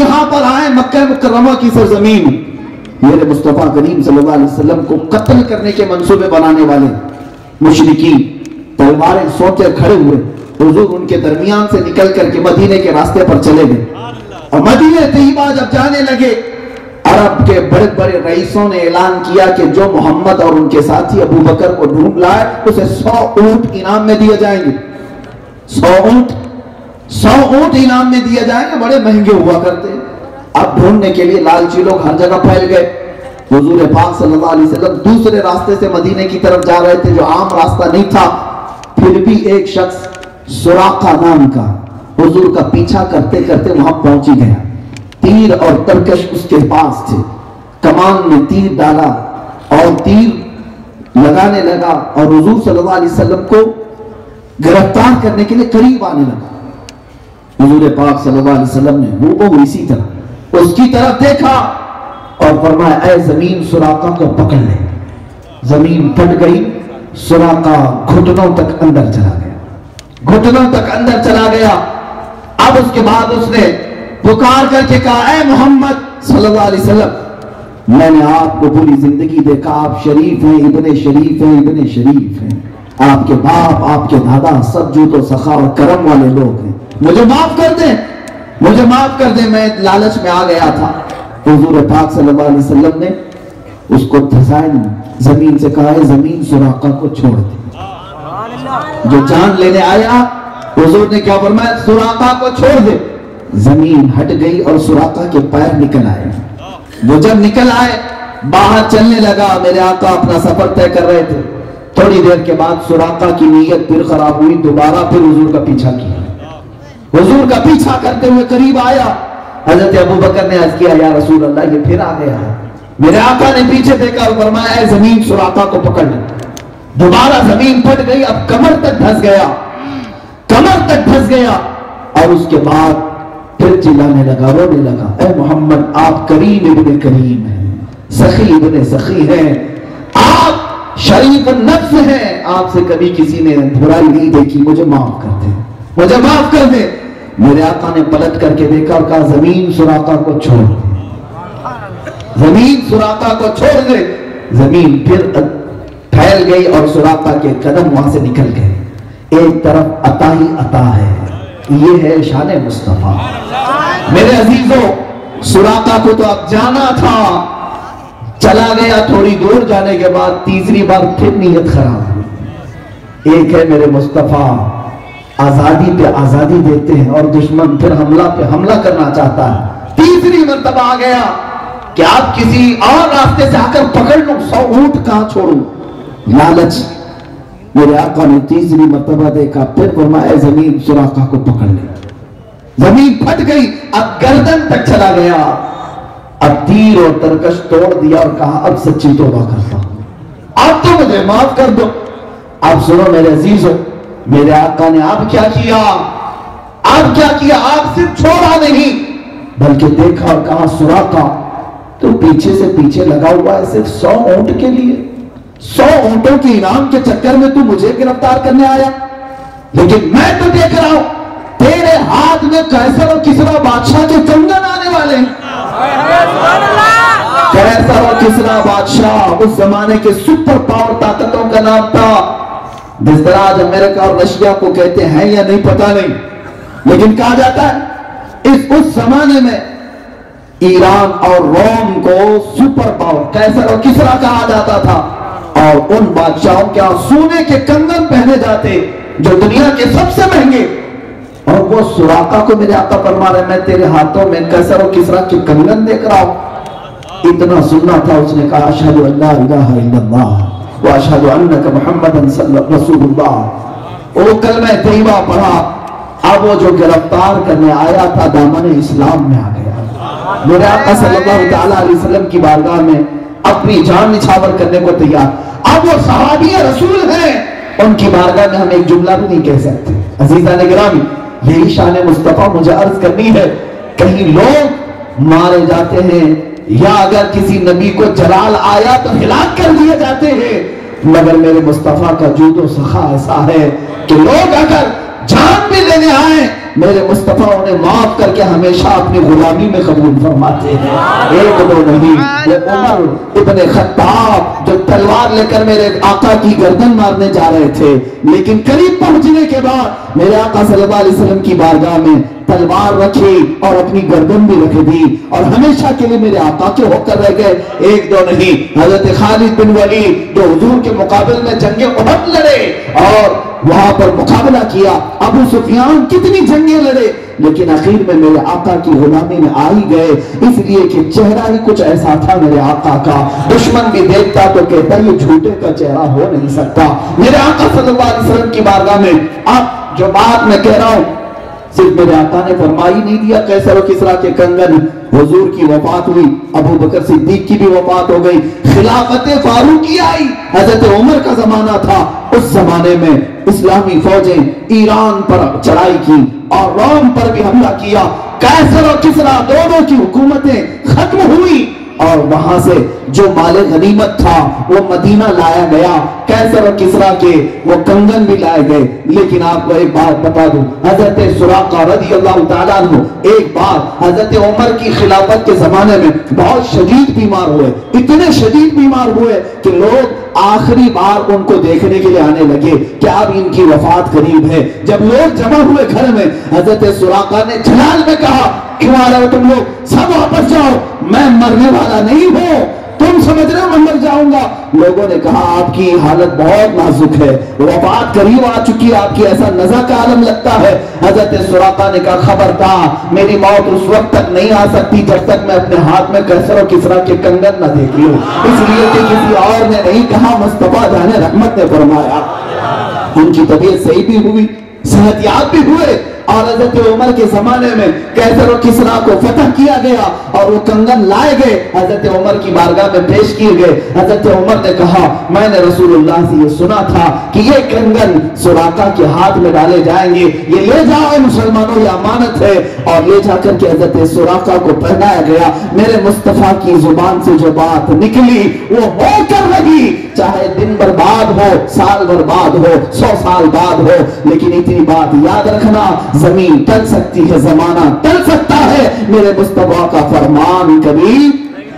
یہاں پر آئے مکہ مکرمہ کی سرزمین، میرے مصطفیٰ کریم صلی اللہ علیہ وسلم کو قتل کرنے کے منصوبے بنانے والے مشرکین تلواریں سوتے کھڑے ہوئے، حضور ان کے درمیان سے نکل کر کے مدینے کے راستے پر چلے گئے، اور مدینہ طیبہ جب جانے لگے، عرب کے بڑے بڑے رئیسوں نے اعلان کیا کہ جو محمد اور ان کے ساتھی ابو بکر کو ڈھونڈ لائے اسے 100 اونٹ انعام میں دیے جائیں گے۔ 100 اونٹ انعام میں دیے جائیں گے، بڑے مہنگے ہوا کرتے۔ اب ڈھونڈنے کے لیے لالچی لوگ ہر جگہ پھیل گئے۔ حضور پاک صلی اللہ علیہ وسلم دوسرے راستے سے مدینے کی طرف جا رہے تھے جو عام راستہ نہیں تھا، پھر بھی ایک شخص سراقہ نام کا حضور کا پیچھا کرتے کرتے وہاں پہنچی گیا، تیر اور ترکش اس کے پاس تھے، کمان میں تیر ڈالا اور تیر لگانے لگا اور حضور صلی اللہ علیہ وسلم کو گرفتار کرنے کے لیے قریب آنے لگا۔ حضور پاک صلی اللہ علیہ وسلم نے وہ اسی طرح اس کی طرف دیکھا اور فرمایا اے زمین سراقہ کو پکڑ لے۔ زمین پھٹ گئی، سراقہ گھٹنوں تک اندر چلا گیا، گھٹنوں تک اندر چلا گیا۔ اب اس کے بعد اس نے پکار کر کے کہا اے محمد صلی اللہ علیہ وسلم، میں نے آپ کو پوری زندگی دیکھا، آپ شریف ہیں، ابن شریف ہیں، ابن شریف ہیں، آپ کے باپ آپ کے دادا سب جود و سخا اور کرم والے لوگ ہیں، مجھے معاف کر دیں، مجھے معاف کر دیں، میں لالچ میں آ گیا تھا۔ حضور پاک صلی اللہ علیہ وسلم نے اس کو دھسائن زمین سے کہا ہے زمین سراقہ کو چھوڑ دے، جو جان لینے آیا حضور نے کیا فرمایا سراقہ کو چھوڑ دے۔ زمین ہٹ گئی اور سراقہ کے پیر نکل آئے، وہ جب نکل آئے باہر چلنے لگا، میرے آقا اپنا سفر طے کر رہے تھے، تھوڑی دیر کے بعد سراقہ کی نیت پھر خراب ہوئی، دوبارہ پھر حضور کا پیچھا کیا، حضور کا پیچھا کرتے ہوئے قریب آیا۔ حضرت ابو بکر نے عرض کیا یا رسول اللہ یہ پھر آ گیا ہے۔ میرے آقا نے پیچھے دیکھا اور فرمایا اے زمین سراقہ کو پکڑ لے۔ دوبارہ زمین پھٹ گئی، اب کمر تک دھس گیا، کمر تک دھس گیا، اور اس کے بعد پھر چلانے لگا، رونے لگا اے محمد آپ کریم ابن کریم ہیں، سخی ابن سخی ہیں، آپ شریف النفس ہیں، آپ سے کبھی کسی نے برائی نہیں دیکھی، مجھے معاف کر دیں، مجھے معاف کر دیں۔ میرے آقا نے پلٹ کر کے دیکھا اور کہا زمین سراقہ کو چھوڑ دے، زمین سراقہ کو چھوڑ دے۔ زمین پھر پھیل گئی اور سراقہ کے قدم وہاں سے نکل گئے۔ ایک طرف عطا ہی عطا ہے، یہ ہے شان مصطفیٰ۔ میرے عزیزوں سراقہ کو تو اب جانا تھا، چلا گیا، تھوڑی دور جانے کے بعد تیسری بار پھر نیت خراب ہوئی۔ ایک ہے میرے مصطفیٰ آزادی پہ آزادی دیتے ہیں اور دشمن پھر حملہ پہ حملہ کرنا چاہتا ہے۔ تیسری مرتبہ آ گیا کہ آپ کسی اور راستے سے آ کر پکڑ لوں، 100 اونٹ کہاں چھوڑوں، لالچ۔ میرے آقا نے تیسری مرتبہ دیکھا، پھر فرمایا زمین سراقہ کو پکڑ لے۔ زمین پھٹ گئی، اب گردن تک چلا گیا، اب تیر اور ترکش توڑ دیا اور کہا اب سچی توبہ کرتا ہوں، اب تو مجھے معاف کر دو۔ اب سنو میرے عزیزوں، میرے آقا نے آپ کیا کیا، آپ کیا کیا، آپ صرف چھوڑا نہیں بلکہ دیکھا اور کہا سراقہ تو پیچھے سے پیچھے لگا ہوا ہے صرف 100 اونٹ کے لیے، 100 اونٹوں کے انعام کے چکر میں تو مجھے گرفتار کرنے آیا، لیکن میں تو دیکھ رہا ہوں تیرے ہاتھ میں قیصر اور کسریٰ بادشاہ کے کنگن آنے والے ہیں۔ قیصر اور کسریٰ بادشاہ اس زمانے کے سپر پاور طاقتوں کا نام تھا، جس طرح آج امریکہ اور رشیا کو کہتے ہیں یا نہیں پتہ نہیں، لیکن کہا جاتا ہے اس زمانے میں ایران اور روم کو سپر پاور قیصر اور کسریٰ کہا جاتا تھا، اور ان بادشاہوں کے سونے کے کنگن پہنے جاتے جو دنیا کے سب سے مہنگے، اور وہ سراقہ کو میرے آقا فرما رہے میں تیرے ہاتھوں میں قیصر اور کسریٰ کے کنگن دیکھ رہا ہوں۔ اتنا سننا تھا، اس نے کہا اشہد ان لا الہ الا اللہ واشہد انک محمد رسول اللہ، وہ کلمہ طیبہ پڑھا۔ اب وہ جو گرفتار کرنے آیا تھا دامن اسلام میں آ گیا، میرے آقا صلی اللہ تعالیٰ علیہ وسلم کی بارگاہ میں اپنی جان نچھاور کرنے کو تیار۔ اب وہ صحابی رسول ہیں، ان کی بارگاہ میں ہم ایک جملہ بھی نہیں کہہ سکتے۔ عزیزان گرامی، یہی شان مصطفیٰ مجھے عرض کرنی ہے، کہیں لوگ مارے جاتے ہیں یا اگر کسی نبی کو جلال آیا تو ہلاک کر دیے جاتے ہیں، مگر میرے مصطفیٰ کا جود و سخا ایسا ہے کہ لوگ اگر جان بھی لینے آئیں میرے مصطفیٰ انہیں معاف کر کے ہمیشہ اپنی غلامی میں قبول فرماتے ہیں۔ ایک دو نہیں، یہ عمر ابن خطاب جو تلوار لے کر میرے آقا کی گردن مارنے جا رہے تھے، لیکن قریب پہنچنے کے بعد میرے آقا صلی اللہ علیہ وسلم کی بارگاہ میں تلوار رکھی اور اپنی گردن بھی رکھ دی اور ہمیشہ کے لیے میرے آقا کے ہو کر رہ گئے۔ ایک دو نہیں، حضرت خالد بن ولید جو حضور کے مقابل میں جنگ احد لڑے اور وہاں پر مقابلہ کیا، ابو سفیان کتنی جنگیں لڑے، لیکن آخر میں میرے آقا کی غلامی میں آ ہی گئے، اس لیے کہ چہرہ ہی کچھ ایسا تھا میرے آقا کا، دشمن بھی دیکھتا تو کہتا یہ جھوٹے کا چہرہ ہو نہیں سکتا۔ میرے آقا صلی اللہ علیہ وسلم کی بارگاہ میں اب جو بات میں کہہ رہا ہوں صرف میرے آقا نے فرمائی نہیں دیا قیصر و کسریٰ کے کنگن، حضور کی وفات ہوئی، ابو بکر صدیق کی بھی وفات ہو گئی، خلافت فاروقی آئی، حضرت عمر کا زمانہ تھا، اس زمانے میں اسلامی فوجیں ایران پر چڑھائی کی اور روم پر بھی حملہ کیا، قیصر و کسریٰ دونوں کی حکومتیں ختم ہوئی اور وہاں سے جو مال غنیمت تھا وہ مدینہ لایا گیا، قیصر و کسریٰ کے وہ کنگن بھی لائے گئے۔ لیکن آپ کو ایک بات بتا دوں، حضرت سراقہ رضی اللہ تعالیٰ عنہ ایک بار حضرت عمر کی خلافت کے زمانے میں بہت شدید بیمار ہوئے، اتنے شدید بیمار ہوئے کہ لوگ آخری بار ان کو دیکھنے کے لیے آنے لگے کہ اب ان کی وفات قریب ہے۔ جب لوگ جمع ہوئے گھر میں، حضرت سراقہ نے جلال میں کہا کیوں آ رہے ہو تم لوگ، سب واپس جاؤ، میں مرنے والا نہیں ہوں، تم سمجھ رہے ہو میں مر جاؤں گا۔ لوگوں نے کہا آپ کی حالت بہت نازک ہے، وفات قریب آ چکی ہے، آپ کی ایسا نزع کا عالم لگتا ہے۔ حضرت سراقہ نے کہا خبردار، میری موت اس وقت تک نہیں آ سکتی جب تک میں اپنے ہاتھ میں قیصر و کسریٰ کے کنگن نہ دیکھ لوں، اس لیے کہ کسی اور نے نہیں کہا، مصطفیٰ جان رحمت نے فرمایا۔ ان کی طبیعت صحیح بھی ہوئی، صحت یاب بھی ہوئے اور حضرت عمر کے زمانے میں قیصر و کسریٰ کو فتح کیا گیا اور وہ کنگن لائے گئے، حضرت عمر کی بارگاہ میں پیش کیے گئے۔ حضرت عمر نے کہا میں نے رسول اللہ سے یہ سنا تھا کہ یہ کنگن سراقہ کے ہاتھ میں ڈالے جائیں گے، یہ لے جاؤ مسلمانوں، یہ امانت ہے، اور لے جا کر کے حضرت سراقہ کو پہنایا گیا۔ میرے مصطفیٰ کی زبان سے جو بات نکلی وہ ہو کر رہی، چاہے دن برباد ہو، سال برباد ہو، 100 سال بعد ہو، لیکن اتنی بات یاد رکھنا، زمین ٹل سکتی ہے، زمانہ ٹل سکتا ہے، میرے مصطفیٰ کا فرمان کبھی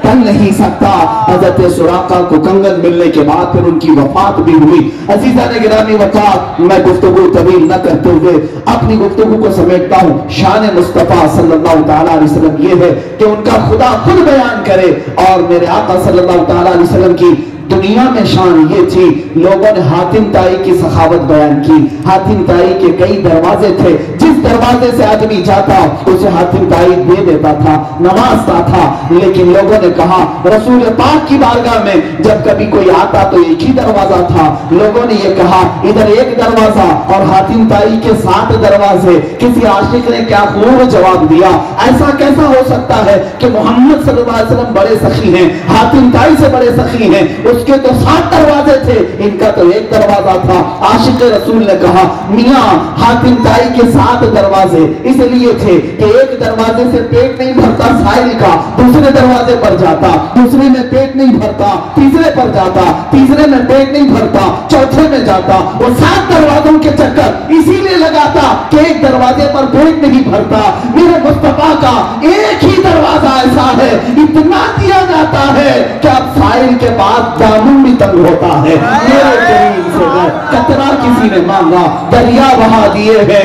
ٹل نہیں سکتا۔ حضرت سراقہ کو کنگن ملنے کے بعد پھر ان کی وفات بھی ہوئی۔ عزیزان گرامی وفات، میں گفتگو طویل نہ کرتے ہوئے اپنی گفتگو کو سمیٹتا ہوں۔ شان مصطفیٰ صلی اللہ تعالیٰ علیہ وسلم یہ ہے کہ ان کا خدا خود بیان کرے، اور میرے آقا صلی اللہ تعالیٰ علیہ وسلم کی دنیا میں شان یہ تھی، لوگوں نے حاتم طائی کی سخاوت بیان کی۔ حاتم طائی کے کئی دروازے تھے، جس دروازے سے آدمی جاتا اسے حاتم طائی دے دیتا تھا، نوازتا تھا، لیکن لوگوں نے کہا رسول پاک کی بارگاہ میں جب کبھی کوئی آتا تو ایک ہی دروازہ تھا۔ لوگوں نے یہ کہا ادھر ایک دروازہ اور حاتم طائی کے 7 دروازے۔ کسی عاشق نے کیا خوب جواب دیا، ایسا کیسا ہو سکتا ہے کہ محمد صلی اللہ علیہ وسلم بڑے سخی ہیں، حاتم طائی سے بڑے سخی ہیں، اس کے تو 7 دروازے تھے، ان کا تو ایک دروازہ تھا۔ عاشق رسول نے کہا میاں حاتم طائی کے 7 دروازے اس لیے تھے کہ ایک دروازے سے پیٹ نہیں بھرتا سائل کا، دوسرے دروازے پر جاتا، دوسرے میں پیٹ نہیں بھرتا، تیسرے پر جاتا، تیسرے میں پیٹ نہیں بھرتا، چوتھے میں جاتا۔ وہ 7 دروازوں کے چکر اسی لیے لگاتا کہ ایک دروازے پر پیٹ نہیں بھرتا۔ میرے مصطفیٰ کا ایک ہی دروازہ ایسا ہے، اتنا دیا جاتا ہے کہ اب سائل کے بعد دامن بھی تنگ ہوتا ہے۔ میرے کریم سے قطرہ کسی نے مانگا، دریا بہا دیے ہیں،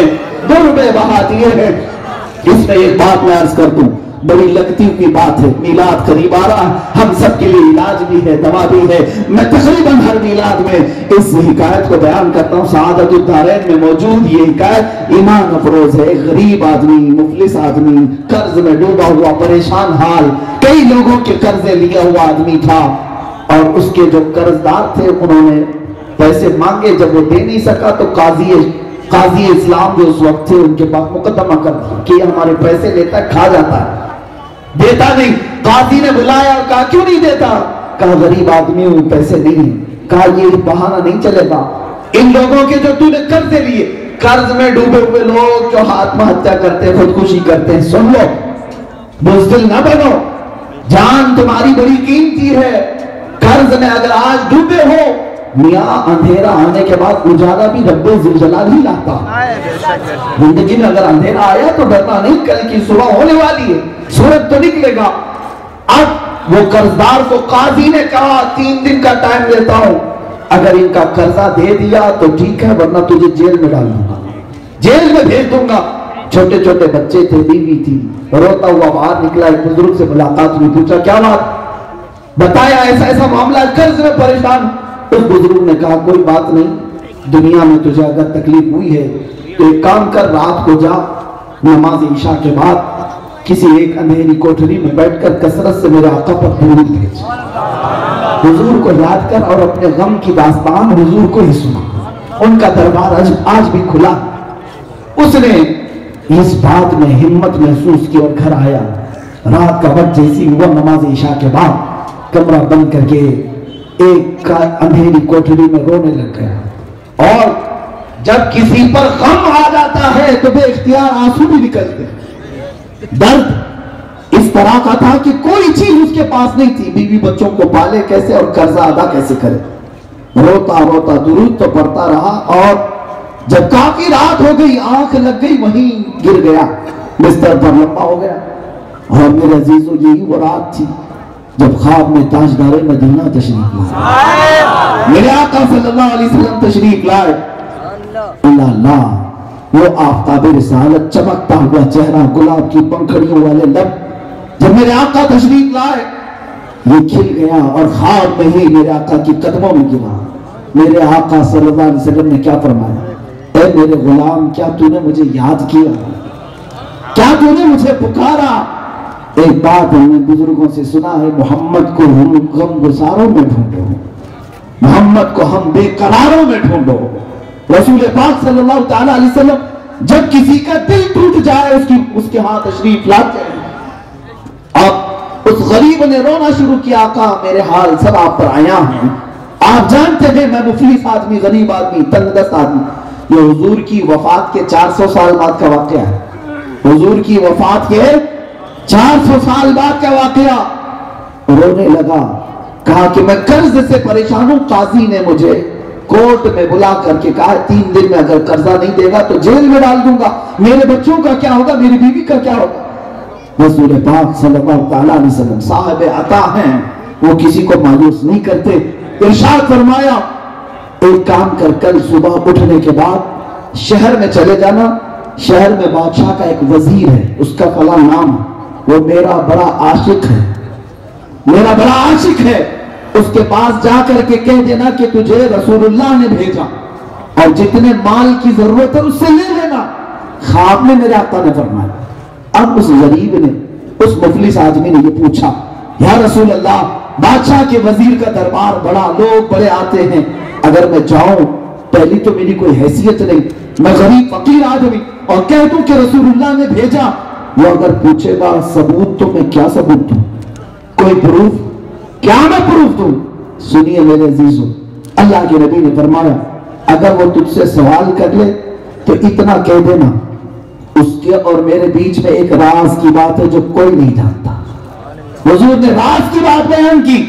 دربے بہا دیے ہیں۔ اس میں ایک بات میں عرض کر دوں، بڑی لگتی ہوئی بات ہے، میلاد قریب آ رہا ہے، ہم سب کے لیے علاج بھی ہے، دوا بھی ہے۔ میں تقریباً ہر میلاد میں اس حکایت کو بیان کرتا ہوں، سعادت الدارین میں موجود یہ حکایت ایمان افروز ہے۔ ایک غریب آدمی، مفلس آدمی، قرض میں ڈوبا ہوا، پریشان حال، کئی لوگوں کے قرضے لیا ہوا آدمی تھا، اور اس کے جو قرض دار تھے انہوں نے پیسے مانگے، جب وہ دے نہیں سکا تو قاضی اسلام جو اس وقت تھے ان کے پاس مقدمہ کر دیا کہ ہمارے پیسے لیتا ہے، کھا جاتا ہے، دیتا نہیں۔ قاضی نے بلایا اور کہا کیوں نہیں دیتا؟ کہا غریب آدمی ہوں، پیسے نہیں۔ کہا یہ بہانہ نہیں چلے گا، ان لوگوں کے جو تو نے قرض لیے، قرض میں ڈوبے ہوئے لوگ جو آتم ہتیا کرتے، خودکشی کرتے ہیں، سن لو، بزدل نہ بنو، جان تمہاری بڑی قیمتی ہے، قرض میں اگر آج ڈوبے ہو میاں اندھیرا آنے کے بعد اجالا بھی رب ذوالجلال ہی لاتا. زندگی میں اگر اندھیرا آیا تو ڈرنا نہیں, کل کی صبح ہونے والی ہے, سورج تو نکلے گا. اب وہ قرضدار کو قاضی نے کہا 3 دن کا ٹائم دیتا ہوں, اگر ان کا قرضہ دے دیا تو ٹھیک ہے, ورنہ تجھے جیل میں ڈال دوں گا, جیل میں بھیج دوں گا. چھوٹے چھوٹے بچے تھے, بیوی تھی, روتا ہوا باہر نکلا, ایک بزرگ سے ملاقات ہوئی, پوچھا کیا بات, بتایا ایسا ایسا معاملہ, قرض میں پریشان. اس بزرگ نے کہا کوئی بات نہیں, دنیا میں تجھے اگر تکلیف ہوئی ہے تو ایک کام کر, رات کو جا نماز عشاء کے بعد کسی ایک اندھیری کوٹری میں بیٹھ کر کثرت سے میرے آقا پر درود بھیج, حضور کو یاد کر اور اپنے غم کی داستان حضور کو ہی سنا. ان کا دربار آج بھی کھلا. اس نے اس بات میں ہمت محسوس کی اور گھر آیا. رات کا وقت جیسی ہوا, نماز عشاء کے بعد کمرہ بند کر کے ایک اندھیری کوٹری میں رونے لگ گیا. اور جب کسی پر غم آ جاتا ہے تو بے اختیار آنسو بھی نکلتے. درد اس طرح کا تھا کہ کوئی چیز اس کے پاس نہیں تھی, بیوی بچوں کو پالے کیسے اور قرضہ ادا کیسے کرے. روتا روتا درود تو پڑھتا رہا, اور جب کافی رات ہو گئی, آنکھ لگ گئی, وہیں گر گیا, بستر پر لمبا ہو گیا. اور میرے عزیزو یہی وہ رات تھی جب خواب میں تاجدار مدینہ تشریف لائے, میرے آقا صلی اللہ علیہ وسلم تشریف لائے. اللہ, وہ آفتاب رسالت, چمکتا ہوا چہرہ, گلاب کی پنکھڑیوں والے لب, جب میرے آقا تشریف لائے یہ کھل گیا اور خواب میں ہی میرے آقا کی قدموں میں گرا. میرے آقا صلی اللہ علیہ وسلم نے کیا فرمایا, اے میرے غلام, کیا تو نے مجھے یاد کیا, کیا تو نے مجھے پکارا. ایک بات ہم نے بزرگوں سے سنا ہے, محمد کو ہم غم گساروں میں ڈھونڈو, محمد کو ہم بے قراروں میں ڈھونڈو. رسول پاک صلی اللہ تعالیٰ علیہ وسلم جب کسی کا دل ٹوٹ جائے اس کے ہاں تشریف لاتے ہیں. اب اس غریب نے رونا شروع کیا, آقا میرے حال سب آپ پر آیا ہیں, آپ جانتے ہیں میں مفلس آدمی, غریب آدمی, تنگ دست آدمی. یہ حضور کی وفات کے 400 سال بعد کا واقعہ ہے, حضور کی وفات کے 400 سال بعد کا واقعہ. رونے لگا, کہا کہ میں قرض سے پریشان ہوں, قاضی نے مجھے کورٹ میں بلا کر کے کہا 3 دن میں اگر قرضہ نہیں دے گا تو جیل میں ڈال دوں گا, میرے بچوں کا کیا ہوگا, میری بیوی کا کیا ہوگا. رسول پاک صلی اللہ تعالیٰ علیہ وسلم صاحب عطا ہیں, وہ کسی کو مایوس نہیں کرتے. ارشاد فرمایا ایک کام کر, کل صبح اٹھنے کے بعد شہر میں چلے جانا, شہر میں بادشاہ کا ایک وزیر ہے, اس کا فلاں نام ہے, وہ میرا بڑا عاشق ہے, میرا بڑا عاشق ہے, اس کے پاس جا کر کے کہہ دینا کہ تجھے رسول اللہ نے بھیجا, اور جتنے مال کی ضرورت ہے اس سے لے لینا. خواب میں میرے آقا نے فرمایا. اب اس غریب نے, اس مفلس آدمی نے یہ پوچھا, یا رسول اللہ, بادشاہ کے وزیر کا دربار بڑا, لوگ بڑے آتے ہیں, اگر میں جاؤں, پہلی تو میری کوئی حیثیت نہیں, میں غریب فقیر آدمی, اور کہہ دوں کہ رسول اللہ نے بھیجا, وہ اگر پوچھے گا ثبوت تو میں کیا ثبوت دوں, کوئی پروف, کیا میں پروف دوں. سنیے میرے عزیزو, اللہ کے نبی نے فرمایا اگر وہ تجھ سے سوال کر لے تو اتنا کہہ دینا, اس کے اور میرے بیچ میں ایک راز کی بات ہے جو کوئی نہیں جانتا. حضور نے راز کی بات بیان کی,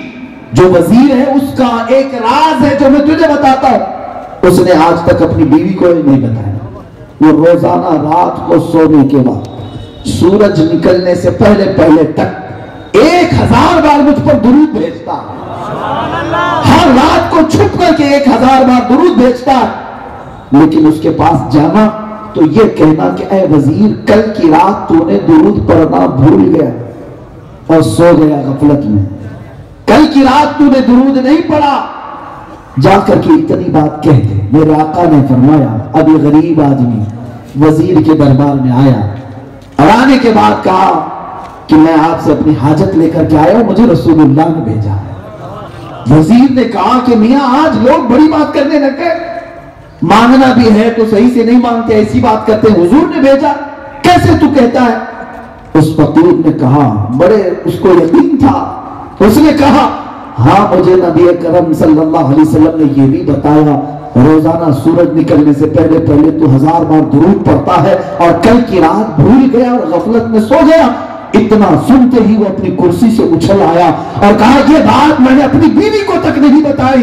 جو وزیر ہے اس کا ایک راز ہے جو میں تجھے بتاتا ہوں, اس نے آج تک اپنی بیوی کو نہیں بتایا. وہ روزانہ رات کو سونے کے بعد سورج نکلنے سے پہلے پہلے تک 1000 بار مجھ پر درود بھیجتا, ہر رات کو چھپ کر کے 1000 بار درود بھیجتا. لیکن اس کے پاس جانا تو یہ کہنا کہ اے وزیر, کل کی رات تو نے درود پڑھنا بھول گیا اور سو گیا غفلت میں, کل کی رات تو نے درود نہیں پڑھا, جا کر کے اتنی بات کہہ دے. میرے آقا نے فرمایا اب یہ غریب آدمی وزیر کے دربار میں آیا, اور آنے کے بعد کہا کہ میں آپ سے اپنی حاجت لے کر کے آیا ہوں, مجھے رسول اللہ نے بھیجا ہے. وزیر نے کہا کہ میاں آج لوگ بڑی بات کرنے لگے, مانگنا بھی ہے تو صحیح سے نہیں مانگتے, ایسی بات کرتے, حضور نے بھیجا, کیسے تو کہتا ہے. اس فقیر نے کہا, بڑے اس کو یقین تھا, اس نے کہا ہاں مجھے نبی کرم صلی اللہ علیہ وسلم نے یہ بھی بتایا, روزانہ سورج نکلنے سے پہلے پہلے تو 1000 بار درود پڑھتا ہے, اور کل کی رات بھول گیا اور غفلت میں سو گیا. اتنا سنتے ہی وہ اپنی کرسی سے اچھل آیا اور کہا یہ بات میں نے اپنی بیوی کو تک نہیں بتائی